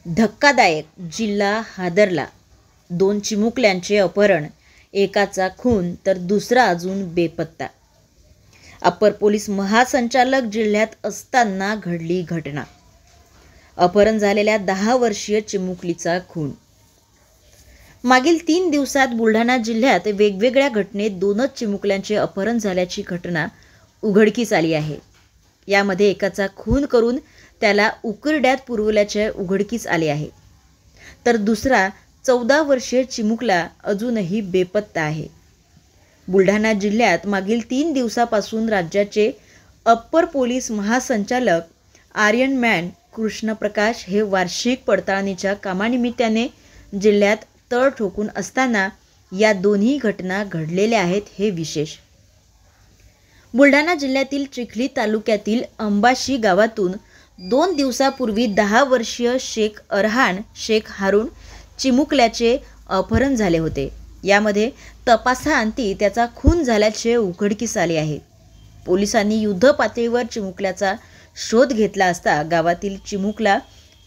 धक्कादायक, जिल्हा हादरला. 2 चिमुकल्यांचे अपहरण, एकाचा खून तर दुसरा अजून बेपत्ता. अप्पर पोलीस महासंचालक जिल्ह्यात असताना घडली घटना. अपहरण झालेल्या 10 वर्षीय चिमुकलीचा खून. मागील 3 दिवसात बुलढाणा जिल्ह्यात वेगवेगळ्या घटनेत 2च चिमुकल्यांचे अपहरण झाल्याची घटना उघडकीस आली आहे. यामध्ये एकाचा खून करून त्याला उकिरड्यात पुरवल्याचे उघडकीस आले आहे, तर दुसरा 14 वर्षीय चिमुकला अजूनही बेपत्ता आहे. बुलढाणा जिल्ह्यात मागील 3 दिवसापासून राज्याचे अप्पर पोलीस महासंचालक आर्यन कृष्णप्रकाश हे वार्षिक पडताळणीच्या कामानिमित्ताने जिल्ह्यात तळ ठोकून असताना या दोन्ही घटना घडलेल्या आहेत. हे विशेष. बुलढाणा जिल्ह्यातील चिखली तालुक्यातील अंबाशी गावातून 2 दिवसापूर्वी 10 वर्षीय शेख अरहान शेख हारून चिमुकल्याचे अपहरण झाले होते. यामध्ये तपासाअंती त्याचा खून झाल्याचे उघडकीस आले आहे. पोलिसांनी युद्ध पातळीवर चिमुकल्याचा शोध घेतला असता गावातील चिमुकला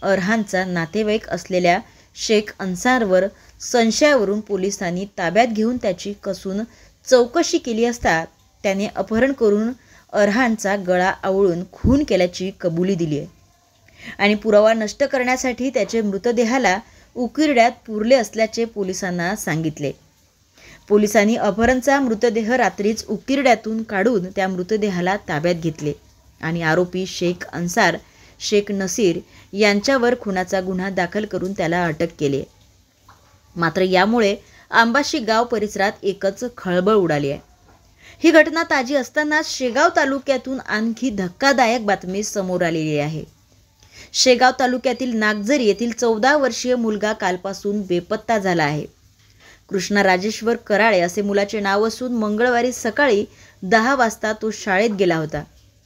अरहानचा नातेवाईक असलेल्या शेख अन्सारवर संशयावरून पोलिसांनी ताब्यात घेऊन त्याची कसून चौकशी केली असता त्याने अपहरण करून अरहानचा गळा आवळून खून केल्याची कबुली दिली आहे आणि पुरावा नष्ट करण्यासाठी त्याचे मृतदेहाला उकिरड्यात पुरले असल्याचे पोलिसांना सांगितले. पोलिसांनी अपहरणचा मृतदेह रात्रीच उकिरड्यातून काढून त्या मृतदेहाला ताब्यात घेतले आणि आरोपी शेख अन्सार शेख नसीर यांच्यावर खुनाचा गुन्हा दाखल करून त्याला अटक केली. मात्र यामुळे अंबाशी गाव परिसरात एकच खळबळ उडाली आहे. ही घटना ताजी असतानाच शेगाव तालुक्यातून आणखी धक्कादायक बातमी समोर आलेली आहे. शेगाव तालुक्यातील नागझरी येथील 14 वर्षीय मुलगा कालपासून बेपत्ता झाला आहे. कृष्णा राजेश्वर कराळे असे मुलाचे नाव असून मंगळवारी सकाळी 10 वाजता तो शाळेत गेला होता.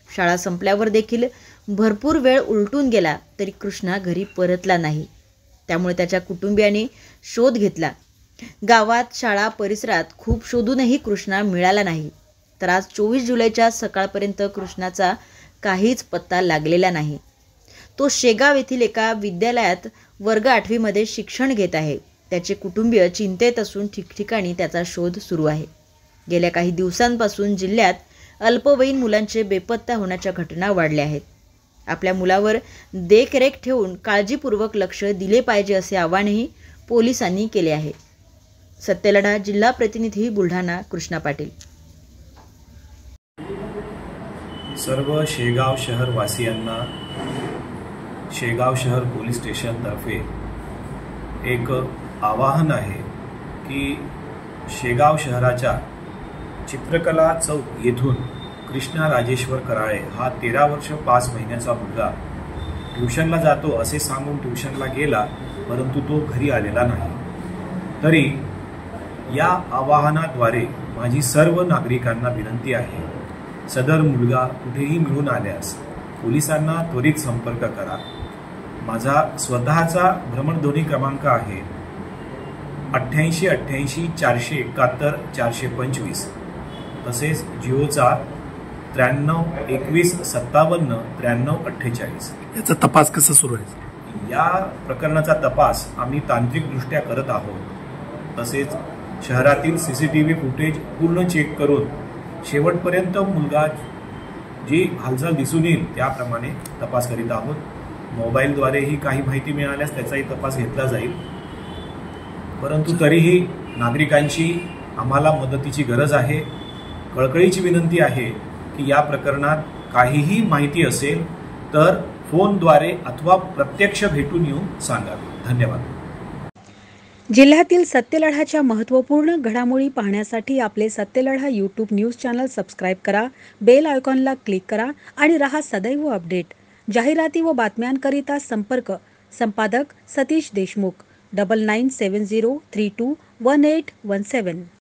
शाळा संपल्यावर देखील भरपूर वेळ उलटून गेला तरी कृष्णा घरी परतला नाही. त्यामुळे त्याच्या कुटुंबियांनी शोध घेतला. गावात, शाळा परिसरात खूप शोधूनही कृष्णा मिळाला नाही. तर आज 24 जुलैच्या सकाळपर्यंत कृष्णाचा काहीच पत्ता लागलेला नाही. तो शेगाव येथील एका विद्यालयात वर्ग 8वी मध्ये शिक्षण घेत आहे. त्याचे कुटुंबीय चिंतेत असून ठिकठिकाणी त्याचा शोध सुरू आहे. गेल्या काही दिवसांपासून जिल्ह्यात अल्पवयीन मुलांचे बेपत्ता होण्याच्या घटना वाढल्या आहेत. आपल्या मुलावर देखरेख ठेवून काळजीपूर्वक लक्ष दिले पाहिजे असे आवाहनही पोलिसांनी केले आहे. सत्यलढा जिल्हा प्रतिनिधी बुलढाणा कृष्णा पाटील. सर्व शेगाव शहर वासियांना शेगाव शहर पोलीस स्टेशनतर्फे एक आवाहन आहे की शेगाव शहराच्या चित्रकला चौक येथून कृष्णा राजेश्वर कराळे हा 13 वर्ष 5 महिन्याचा मुलगा ट्युशनला जातो असे सांगून ट्युशनला गेला, परंतु तो घरी आलेला नाही. तरी या आवाहनाद्वारे माझी सर्व नागरिकांना विनंती आहे, सदर मुलगा कुठेही मिळून आल्यास पोलिसांना त्वरित संपर्क करा. माझा स्वतःचा भ्रमणध्वनी क्रमांक आहे 88 88 471 425. तसेच जिओचा 93 21 57 93 48. याचा तपास कसा सुरू आहे? या प्रकरणाचा तपास आम्ही तांत्रिकदृष्ट्या करत आहोत. तसेच शहरातील CCTV फुटेज पूर्ण चेक करून शेवटपर्यंत मुलगा जी हालचाल दिसून येईल त्याप्रमाणे तपास करीत आहोत. मोबाईलद्वारेही काही माहिती मिळाल्यास त्याचाही तपास घेतला जाईल. परंतु तरीही नागरिकांची आम्हाला मदतीची गरज आहे. कळकळीची विनंती आहे की या प्रकरणात काहीही माहिती असेल तर फोनद्वारे अथवा प्रत्यक्ष भेटून येऊन सांगावे. धन्यवाद. जिल्ह्यातील सत्यलढाच्या महत्त्वपूर्ण घडामोडी पाहण्यासाठी आपले Satyaladha YouTube news channel subscribe करा, बेल आयकॉनला क्लिक करा आणि रहा सदैव अपडेट. जाहिराती व बातम्यांकरिता संपर्क संपादक सतीश देशमुख 9970321817.